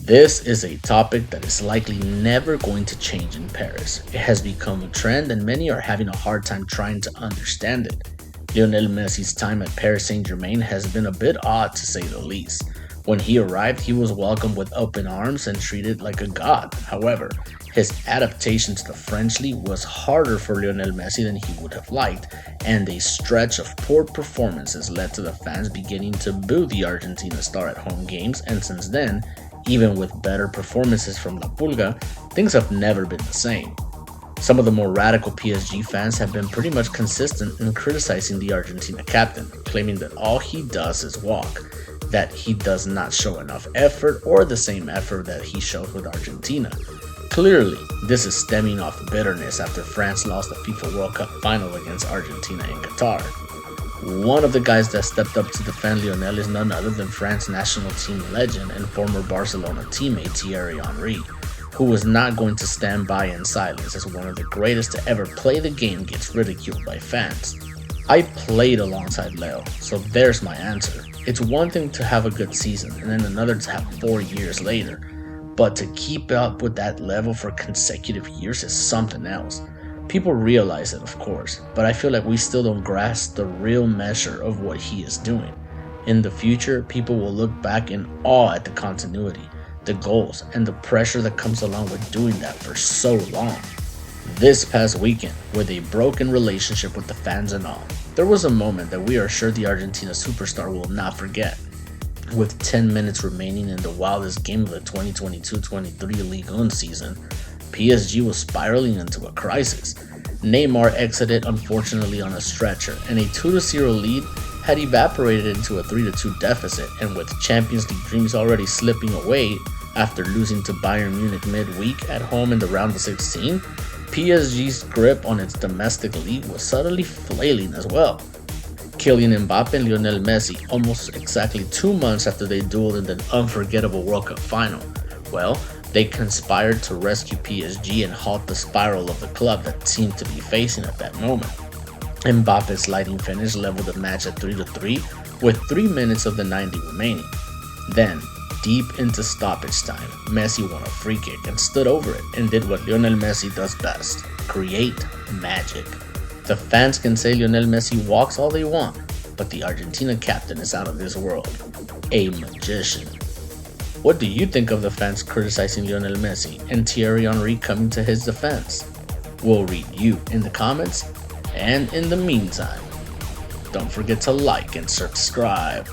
This is a topic that is likely never going to change in Paris. It has become a trend and many are having a hard time trying to understand it. Lionel Messi's time at Paris Saint-Germain has been a bit odd to say the least. When he arrived, he was welcomed with open arms and treated like a god. However, his adaptation to the French league was harder for Lionel Messi than he would have liked, and a stretch of poor performances led to the fans beginning to boo the Argentina star at home games, and since then, even with better performances from La Pulga, things have never been the same. Some of the more radical PSG fans have been pretty much consistent in criticizing the Argentina captain, claiming that all he does is walk, that he does not show enough effort or the same effort that he showed with Argentina. Clearly, this is stemming off bitterness after France lost the FIFA World Cup final against Argentina in Qatar. One of the guys that stepped up to defend Lionel is none other than France national team legend and former Barcelona teammate Thierry Henry, who was not going to stand by in silence as one of the greatest to ever play the game gets ridiculed by fans. I played alongside Leo, so there's my answer. It's one thing to have a good season and then another to have 4 years later, but to keep up with that level for consecutive years is something else. People realize it, of course, but I feel like we still don't grasp the real measure of what he is doing. In the future, people will look back in awe at the continuity, the goals, and the pressure that comes along with doing that for so long. This past weekend, with a broken relationship with the fans and all, there was a moment that we are sure the Argentina superstar will not forget. With 10 minutes remaining in the wildest game of the 2022-23 Ligue 1 season, PSG was spiraling into a crisis. Neymar exited unfortunately on a stretcher, and a 2-0 lead had evaporated into a 3-2 deficit, and with Champions League dreams already slipping away after losing to Bayern Munich midweek at home in the round of 16, PSG's grip on its domestic league was suddenly flailing as well. Kylian Mbappe and Lionel Messi, almost exactly 2 months after they dueled in the unforgettable World Cup final, well, they conspired to rescue PSG and halt the spiral of the club that seemed to be facing at that moment. Mbappe's sliding finish leveled the match at 3-3 with 3 minutes of the 90 remaining. Then, deep into stoppage time, Messi won a free kick and stood over it and did what Lionel Messi does best: create magic. The fans can say Lionel Messi walks all they want, but the Argentina captain is out of this world. A magician. What do you think of the fans criticizing Lionel Messi and Thierry Henry coming to his defense? We'll read you in the comments, and in the meantime, don't forget to like and subscribe.